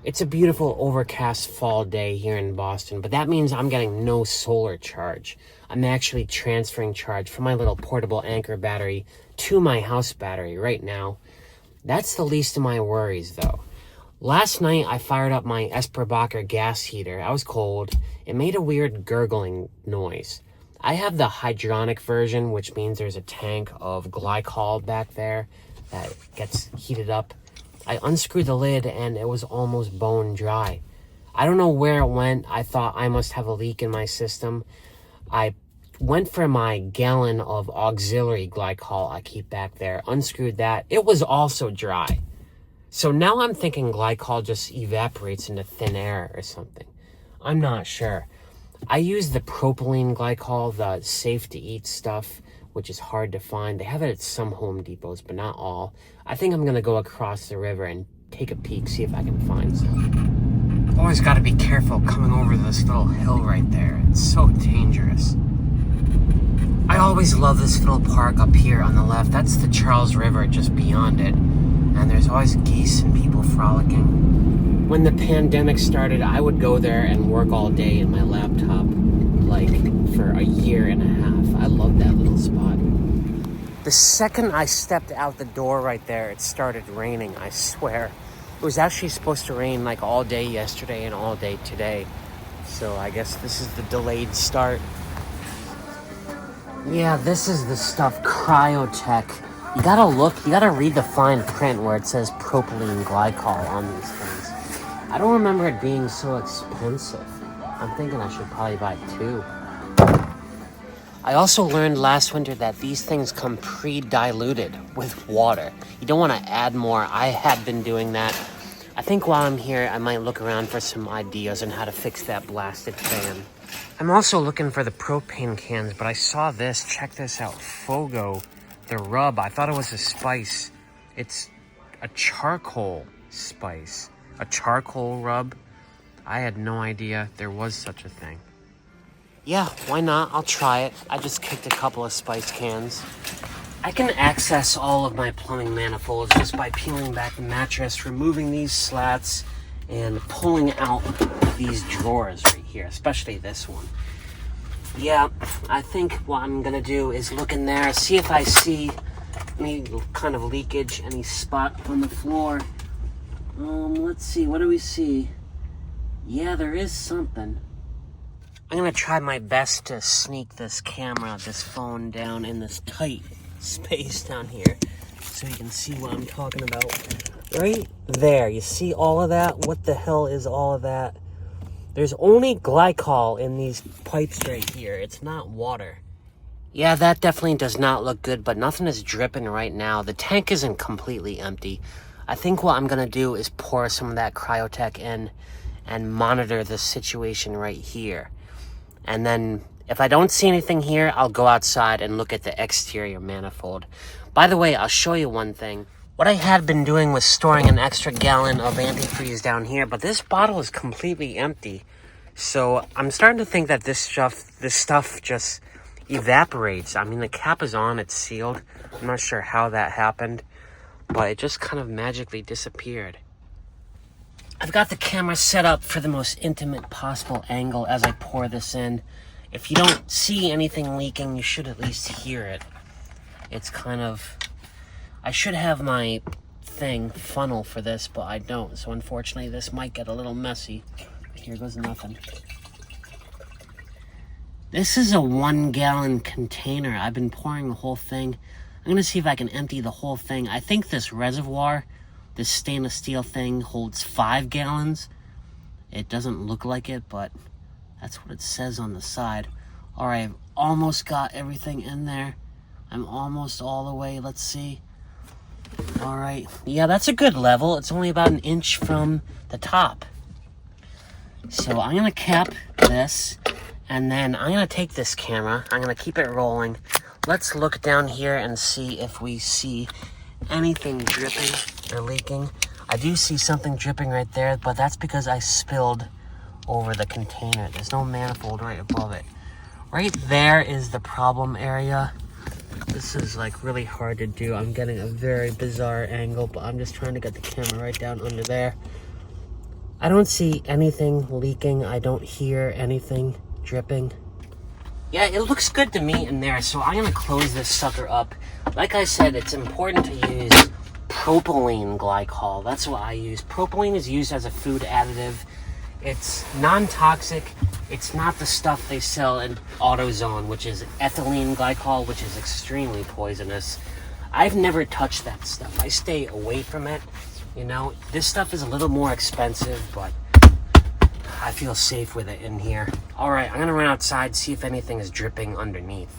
It's a beautiful overcast fall day here in Boston, but that means I'm getting no solar charge. I'm actually transferring charge from my little portable Anchor battery to my house battery right now. That's the least of my worries, though. Last night, I fired up my Esperbacher gas heater. I was cold. It made a weird gurgling noise. I have the hydronic version, which means there's a tank of glycol back there that gets heated up. I unscrewed the lid and it was almost bone dry. I don't know where it went. I thought I must have a leak in my system. I went for my gallon of auxiliary glycol I keep back there, unscrewed that. It was also dry. So now I'm thinking glycol just evaporates into thin air or something. I'm not sure. I use the propylene glycol, the safe to eat stuff, which is hard to find. They have it at some Home Depots, but not all. I think I'm gonna go across the river and take a peek, see if I can find some. Always gotta be careful coming over this little hill right there. It's so dangerous. I always love this little park up here on the left. That's the Charles River just beyond it. And there's always geese and people frolicking. When the pandemic started, I would go there and work all day in my laptop, like for a year and a half. I love that little spot. The second I stepped out the door right there, it started raining, I swear. It was actually supposed to rain like all day yesterday and all day today. So I guess this is the delayed start. Yeah, this is the stuff, Cryotech. You gotta read the fine print where it says propylene glycol on these things. I don't remember it being so expensive. I'm thinking I should probably buy two. I also learned last winter that these things come pre-diluted with water. You don't want to add more. I had been doing that. I think while I'm here, I might look around for some ideas on how to fix that blasted fan. I'm also looking for the propane cans, but I saw this. Check this out. Fogo, the rub. I thought it was a spice. It's a charcoal spice. A charcoal rub. I had no idea there was such a thing. Yeah, why not? I'll try it. I just kicked a couple of spice cans. I can access all of my plumbing manifolds just by peeling back the mattress, removing these slats, and pulling out these drawers right here, especially this one. Yeah, I think what I'm gonna do is look in there, see if I see any kind of leakage, any spot on the floor. Let's see, what do we see? Yeah, there is something. I'm gonna try my best to sneak this camera, this phone down in this tight space down here so you can see what I'm talking about. Right there, you see all of that? What the hell is all of that? There's only glycol in these pipes right here. It's not water. Yeah, that definitely does not look good, but nothing is dripping right now. The tank isn't completely empty. I think what I'm gonna do is pour some of that Cryotech in and monitor the situation right here. And then if I don't see anything here, I'll go outside and look at the exterior manifold. By the way, I'll show you one thing. What I had been doing was storing an extra gallon of antifreeze down here, but this bottle is completely empty. So I'm starting to think that this stuff just evaporates. I mean, the cap is on, it's sealed. I'm not sure how that happened, but it just kind of magically disappeared. I've got the camera set up for the most intimate possible angle as I pour this in. If you don't see anything leaking, you should at least hear it. It's kind of... I should have my funnel for this, but I don't. So unfortunately, this might get a little messy. Here goes nothing. This is a 1 gallon container. I've been pouring the whole thing. I'm gonna see if I can empty the whole thing. I think this reservoir, this stainless steel thing, holds 5 gallons. It doesn't look like it, but that's what it says on the side. All right, I've almost got everything in there. I'm almost all the way. Let's see. All right. Yeah, that's a good level. It's only about 1 inch from the top. So I'm going to cap this, and then I'm going to take this camera. I'm going to keep it rolling. Let's look down here and see if we see anything dripping or leaking. I do see something dripping right there, but that's because I spilled over the container. There's no manifold right above it. Right there is the problem area. This is like really hard to do. I'm getting a very bizarre angle, but I'm just trying to get the camera right down under there. I don't see anything leaking. I don't hear anything dripping. Yeah, it looks good to me in there, so I'm gonna close this sucker up. Like I said, it's important to use propylene glycol. That's what I use. Propylene is used as a food additive. It's non-toxic. It's not the stuff they sell in AutoZone, which is ethylene glycol, which is extremely poisonous. I've never touched that stuff. I stay away from it. You know, this stuff is a little more expensive, but I feel safe with it in here. All right, I'm gonna run outside, see if anything is dripping underneath.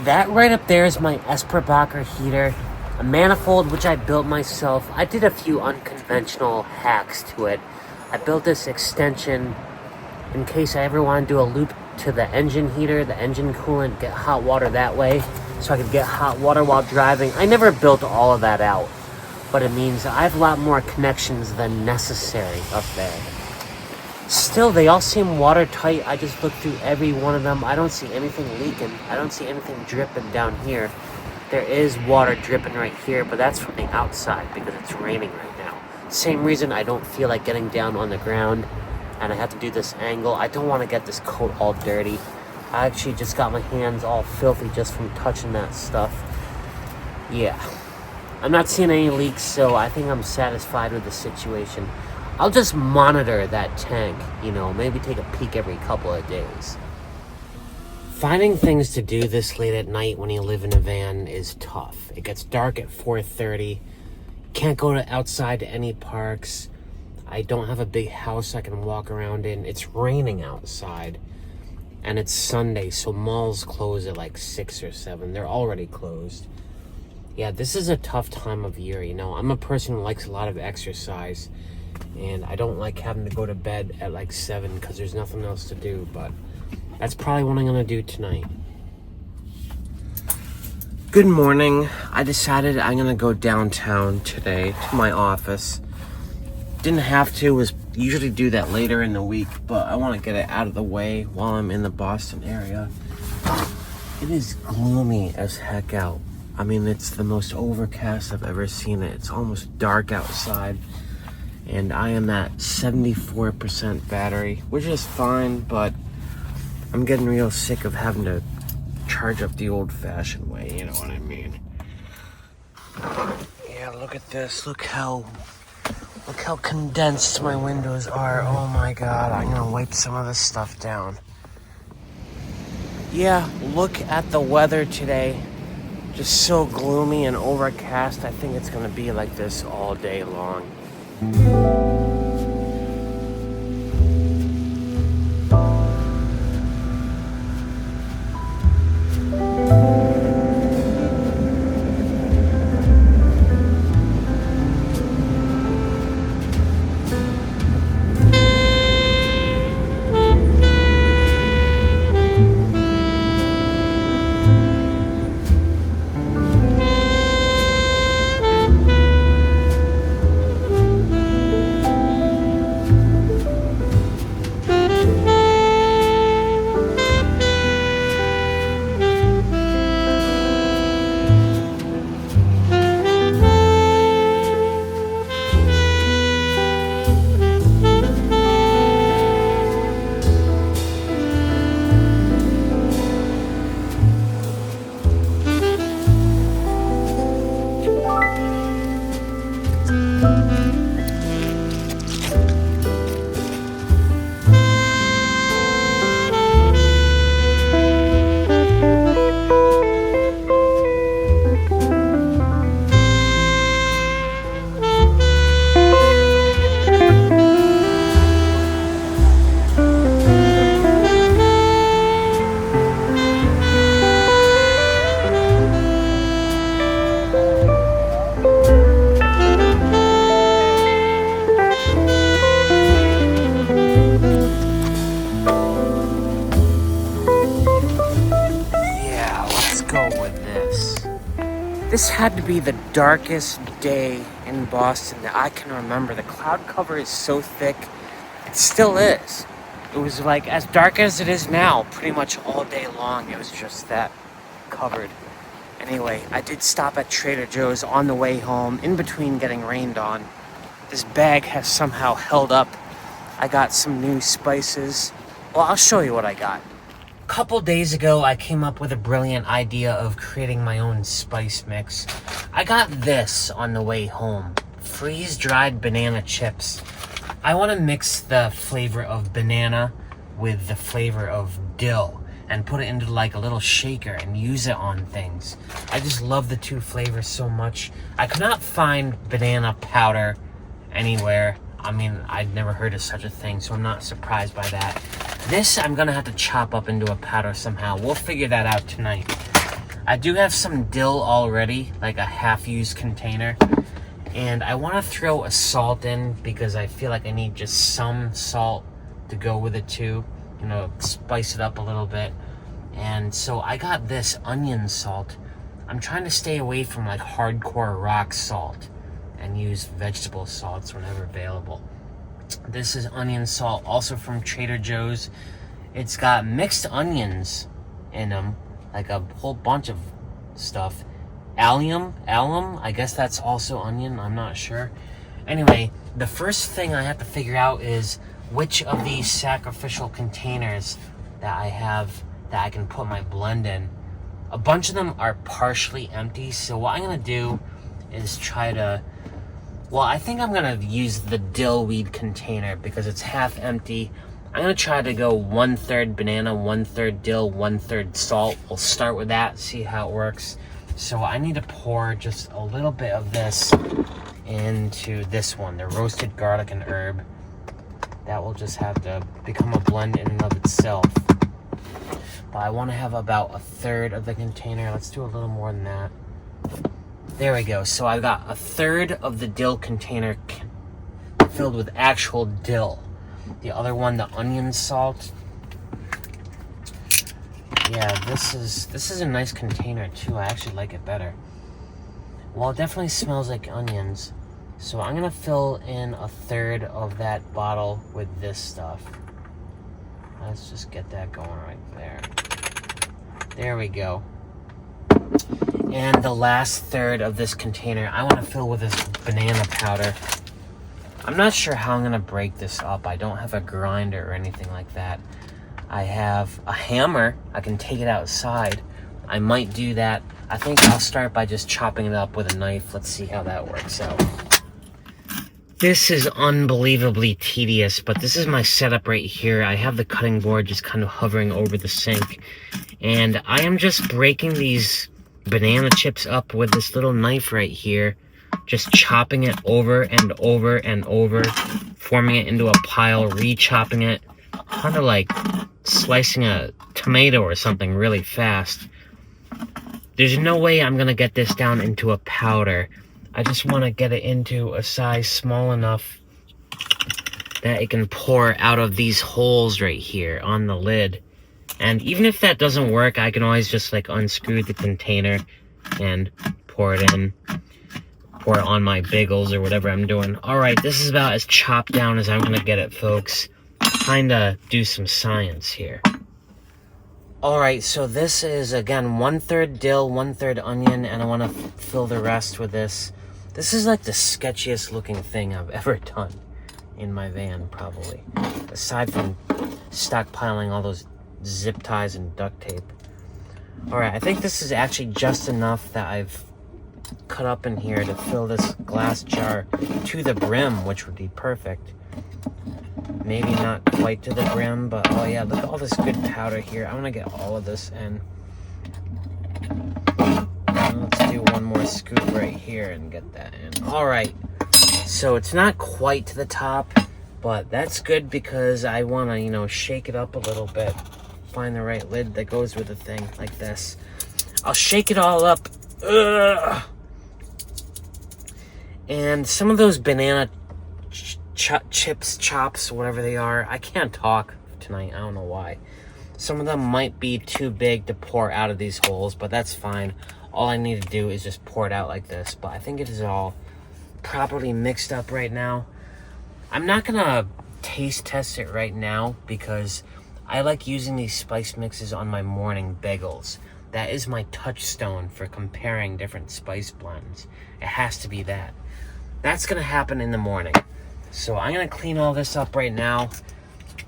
That right up there is my Esperbacher heater, a manifold which I built myself. I did a few unconventional hacks to it. I built this extension in case I ever want to do a loop to the engine heater, the engine coolant, get hot water that way, so I could get hot water while driving. I never built all of that out, but it means I have a lot more connections than necessary up there. Still, they all seem watertight. I just looked through every one of them. I don't see anything leaking. I don't see anything dripping down here. There is water dripping right here, but that's from the outside because it's raining right now. Same reason I don't feel like getting down on the ground, and I have to do this angle. I don't want to get this coat all dirty. I actually just got my hands all filthy just from touching that stuff. Yeah. I'm not seeing any leaks, so I think I'm satisfied with the situation. I'll just monitor that tank, you know, maybe take a peek every couple of days. Finding things to do this late at night when you live in a van is tough. It gets dark at 4:30. Can't go outside to any parks. I don't have a big house I can walk around in. It's raining outside. And it's Sunday, so malls close at like 6 or 7. They're already closed. Yeah, this is a tough time of year, you know. I'm a person who likes a lot of exercise, and I don't like having to go to bed at like 7 because there's nothing else to do, but that's probably what I'm gonna do tonight. Good morning. I decided I'm gonna go downtown today to my office. Didn't have to, was usually do that later in the week, but I want to get it out of the way while I'm in the Boston area. It is gloomy as heck out. I mean, it's the most overcast I've ever seen it. It's almost dark outside, and I am at 74% battery, which is fine, but I'm getting real sick of having to charge up the old-fashioned way, you know what I mean? Yeah, look at this. Look how condensed my windows are. Oh my god, I'm gonna wipe some of this stuff down. Yeah, look at the weather today. Just so gloomy and overcast. I think it's gonna be like this all day long. This had to be the darkest day in Boston that I can remember. The cloud cover is so thick. It still is. It was like as dark as it is now, pretty much all day long. It was just that covered. Anyway, I did stop at Trader Joe's on the way home, in between getting rained on. This bag has somehow held up. I got some new spices. Well, I'll show you what I got. A couple days ago, I came up with a brilliant idea of creating my own spice mix. I got this on the way home. Freeze-dried banana chips. I want to mix the flavor of banana with the flavor of dill and put it into like a little shaker and use it on things. I just love the two flavors so much. I could not find banana powder anywhere. I mean, I'd never heard of such a thing, so I'm not surprised by that. This I'm gonna have to chop up into a powder somehow. We'll figure that out tonight. I do have some dill already, like a half-used container. And I want to throw a salt in because I feel like I need just some salt to go with it too. You know, spice it up a little bit. And so I got this onion salt. I'm trying to stay away from like hardcore rock salt and use vegetable salts whenever available. This is onion salt, also from Trader Joe's. It's got mixed onions in them, like a whole bunch of stuff. Allium, I guess that's also onion, I'm not sure. Anyway, the first thing I have to figure out is which of these sacrificial containers that I have that I can put my blend in. A bunch of them are partially empty, so what I'm gonna do is try to, well, I think I'm gonna use the dill weed container because it's half empty. I'm gonna try to go 1/3 banana, 1/3 dill, 1/3 salt. We'll start with that, see how it works. So I need to pour just a little bit of this into this one, the roasted garlic and herb. That will just have to become a blend in and of itself. But I want to have about 1/3 of the container. Let's do a little more than that. There we go. So I've got 1/3 of the dill container filled with actual dill. The other one, the onion salt. Yeah, this is a nice container too. I actually like it better. Well, it definitely smells like onions. So I'm gonna fill in 1/3 of that bottle with this stuff. Let's just get that going right there. There we go. And the last 1/3 of this container, I want to fill with this banana powder. I'm not sure how I'm gonna break this up. I don't have a grinder or anything like that. I have a hammer. I can take it outside. I might do that. I think I'll start by just chopping it up with a knife. Let's see how that works out. This is unbelievably tedious, but this is my setup right here. I have the cutting board just kind of hovering over the sink, and I am just breaking these banana chips up with this little knife right here, just chopping it over and over and over, forming it into a pile, re-chopping it, kind of like slicing a tomato or something really fast. There's no way I'm gonna get this down into a powder. I just want to get it into a size small enough that it can pour out of these holes right here on the lid. And even if that doesn't work, I can always just like unscrew the container and pour it in. Pour it on my bagels or whatever I'm doing. Alright, this is about as chopped down as I'm gonna get it, folks. Kinda do some science here. Alright, so this is, again, 1/3 dill, 1/3 onion, and I want to fill the rest with this. This is like the sketchiest looking thing I've ever done in my van, probably. Aside from stockpiling all those zip ties and duct tape. Alright, I think this is actually just enough that I've cut up in here to fill this glass jar to the brim, which would be perfect. Maybe not quite to the brim, but oh yeah, look at all this good powder here. I want to get all of this in. Let's do one more scoop right here and get that in. Alright, so it's not quite to the top, but that's good because I want to, you know, shake it up a little bit. Find the right lid that goes with the thing, like this. I'll shake it all up. Ugh. And some of those banana chips, chops, whatever they are, I can't talk tonight, I don't know why. Some of them might be too big to pour out of these holes, but that's fine. All I need to do is just pour it out like this, but I think it is all properly mixed up right now. I'm not gonna taste test it right now because I like using these spice mixes on my morning bagels. That is my touchstone for comparing different spice blends. It has to be that. That's gonna happen in the morning. So I'm gonna clean all this up right now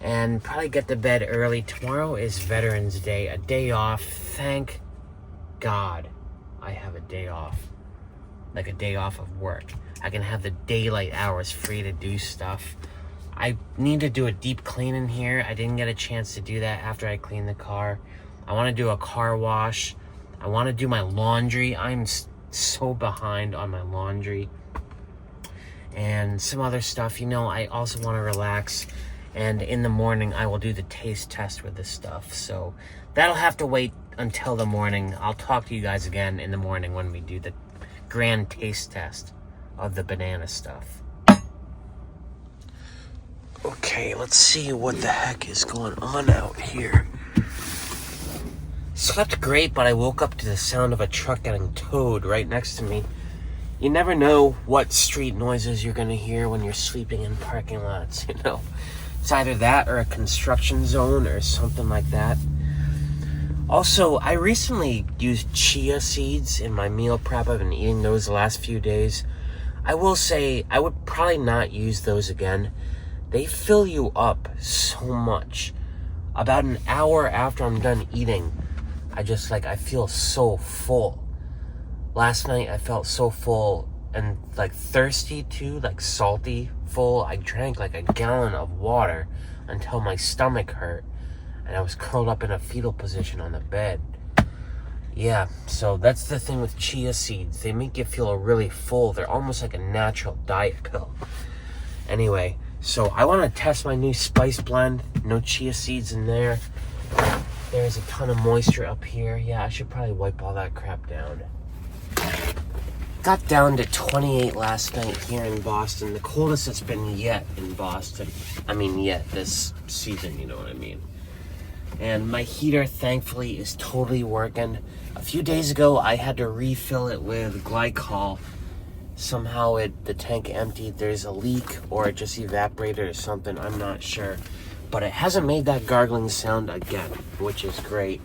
and probably get to bed early. Tomorrow is Veterans Day, a day off. Thank God I have a day off. Like a day off of work. I can have the daylight hours free to do stuff. I need to do a deep clean in here. I didn't get a chance to do that after I cleaned the car. I want to do a car wash. I want to do my laundry. I'm so behind on my laundry. And some other stuff. You know, I also want to relax. And in the morning, I will do the taste test with this stuff. So that'll have to wait until the morning. I'll talk to you guys again in the morning when we do the grand taste test of the banana stuff. Okay, let's see what the heck is going on out here. Slept great, but I woke up to the sound of a truck getting towed right next to me. You never know what street noises you're gonna hear when you're sleeping in parking lots, you know. It's either that or a construction zone or something like that. Also, I recently used chia seeds in my meal prep. I've been eating those the last few days. I will say, I would probably not use those again. They fill you up so much. About an hour after I'm done eating, I feel so full. Last night I felt so full and like thirsty too, like salty full. I drank like a gallon of water until my stomach hurt and I was curled up in a fetal position on the bed. Yeah, so that's the thing with chia seeds. They make you feel really full. They're almost like a natural diet pill. Anyway, so I want to test my new spice blend. No chia seeds in there. There's a ton of moisture up here. Yeah, I should probably wipe all that crap down. Got down to 28 last night here in Boston. The coldest it's been yet in Boston. I mean, yet this season, you know what I mean. And my heater, thankfully, is totally working. A few days ago, I had to refill it with glycol. Somehow the tank emptied. There's a leak or it just evaporated or something. I'm not sure. But it hasn't made that gargling sound again, which is great.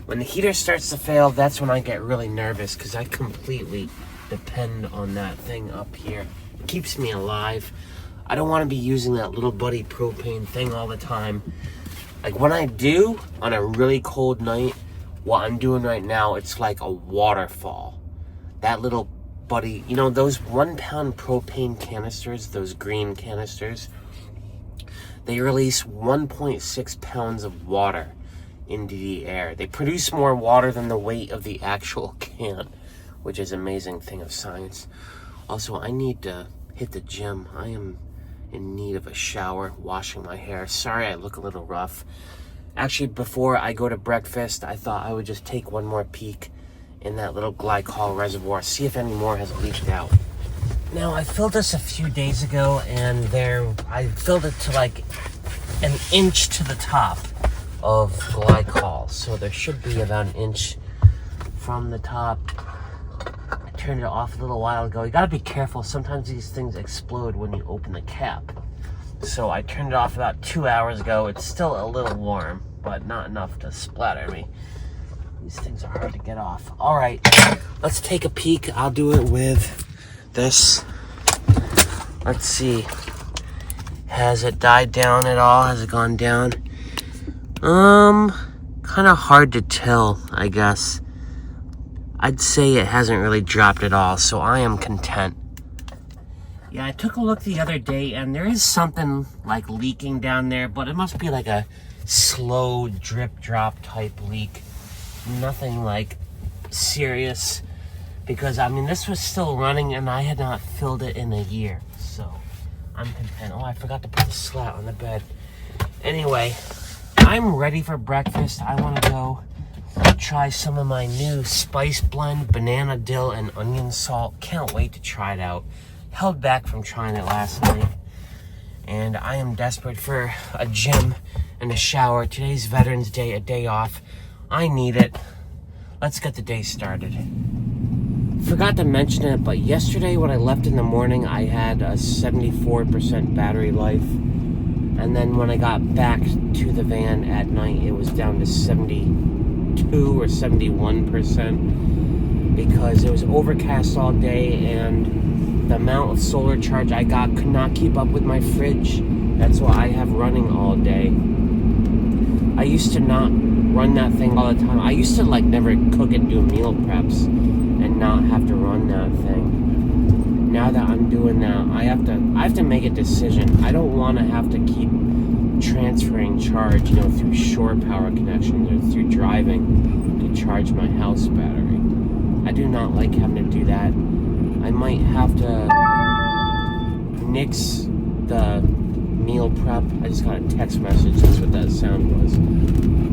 When the heater starts to fail, that's when I get really nervous because I completely depend on that thing up here. It keeps me alive. I don't want to be using that little buddy propane thing all the time. Like when I do, on a really cold night, what I'm doing right now, it's like a waterfall. That little buddy, you know, those 1 pound propane canisters, those green canisters, they release 1.6 pounds of water into the air. They produce more water than the weight of the actual can, which is an amazing thing of science. Also, I need to hit the gym. I am in need of a shower, washing my hair. Sorry I look a little rough. Actually, before I go to breakfast, I thought I would just take one more peek in that little glycol reservoir, see if any more has leaked out. Now, I filled this a few days ago, and I filled it to like an inch to the top of glycol. So there should be about an inch from the top. I turned it off a little while ago. You gotta be careful. Sometimes these things explode when you open the cap. So I turned it off about 2 hours ago. It's still a little warm, but not enough to splatter me. These things are hard to get off. All right, let's take a peek. I'll do it with this. Let's see. Has it died down at all? Has it gone down? Kind of hard to tell, I guess. I'd say it hasn't really dropped at all, so I am content. Yeah, I took a look the other day, and there is something like leaking down there, but it must be like a slow drip drop type leak. Nothing like serious, because I mean this was still running and I had not filled it in a year, so I'm content. Oh, I forgot to put the slat on the bed. Anyway, I'm ready for breakfast. I want to go try some of my new spice blend, banana, dill, and onion salt. Can't wait to try it out. Held back from trying it last night, and I am desperate for a gym and a shower. Today's Veterans Day, a day off. I need it. Let's get the day started. Forgot to mention it, but yesterday when I left in the morning, I had a 74% battery life. And then when I got back to the van at night, it was down to 72 or 71%. because it was overcast all day and the amount of solar charge I got could not keep up with my fridge. That's why I have running all day. I used to not run that thing all the time. I used to like never cook and do meal preps and not have to run that thing. Now that I'm doing that, I have to make a decision. I don't want to have to keep transferring charge, through shore power connections or through driving to charge my house battery. I do not like having to do that. I might have to nix the meal prep. I just got a text message. That's what that sound was.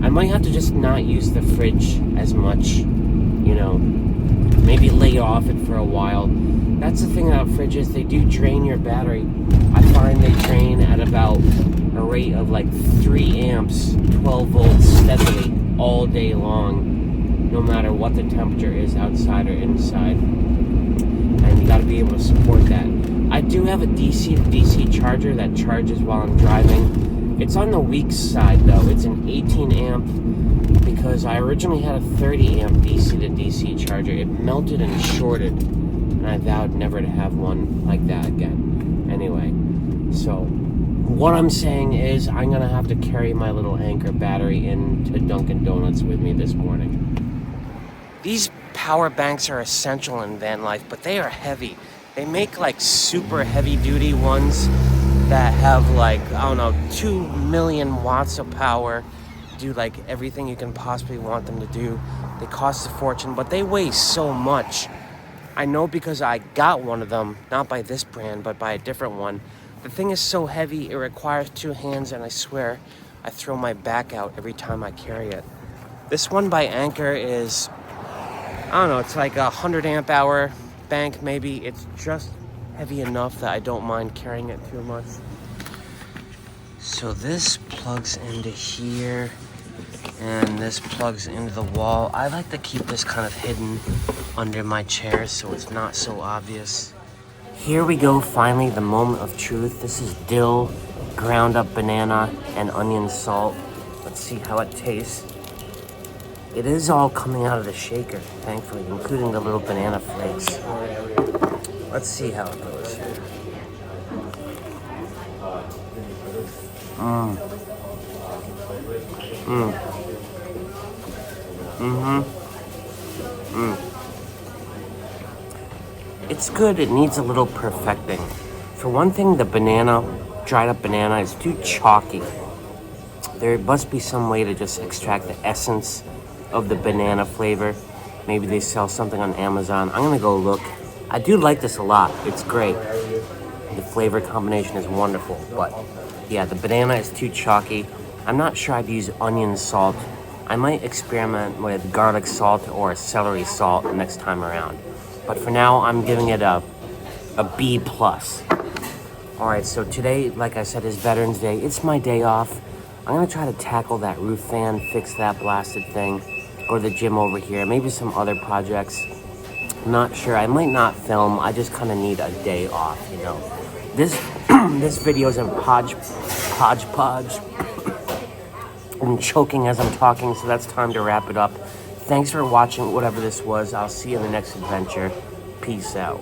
I might have to just not use the fridge as much, maybe lay off it for a while. That's the thing about fridges. They do drain your battery. I find they drain at about a rate of like 3 amps, 12 volts steadily all day long, no matter what the temperature is outside or inside. And you got to be able to support that. I do have a DC to DC charger that charges while I'm driving. It's on the weak side though. It's an 18 amp because I originally had a 30 amp DC to DC charger. It melted and shorted, and I vowed never to have one like that again. Anyway, so what I'm saying is I'm gonna have to carry my little Anchor battery into Dunkin' Donuts with me this morning. These power banks are essential in van life, but they are heavy. They make like super heavy duty ones that have like, 2 million watts of power, do like everything you can possibly want them to do. They cost a fortune, but they weigh so much. I know because I got one of them, not by this brand, but by a different one. The thing is so heavy, it requires 2 hands, and I swear I throw my back out every time I carry it. This one by Anchor is, it's like 100 amp hour bank maybe. It's just heavy enough that I don't mind carrying it too much. So this plugs into here, and this plugs into the wall. I like to keep this kind of hidden under my chair so it's not so obvious. Here we go, finally, the moment of truth. This is dill, ground up banana, and onion salt. Let's see how it tastes. It is all coming out of the shaker, thankfully, including the little banana flakes. Let's see how it goes here. It's good. It needs a little perfecting. For one thing, the dried up banana is too chalky. There must be some way to just extract the essence of the banana flavor. Maybe they sell something on Amazon. I'm gonna go look. I do like this a lot. It's great. The flavor combination is wonderful, but yeah, the banana is too chalky. I'm not sure I'd use onion salt. I might experiment with garlic salt or celery salt next time around. But for now, I'm giving it a B+. Alright, so today, like I said, is Veterans Day. It's my day off. I'm gonna try to tackle that roof fan, fix that blasted thing, go to the gym over here, maybe some other projects. I'm not sure. I might not film. I just kind of need a day off, This this video is a hodgepodge. I'm choking as I'm talking, so that's time to wrap it up. Thanks for watching whatever this was. I'll see you in the next adventure. Peace out.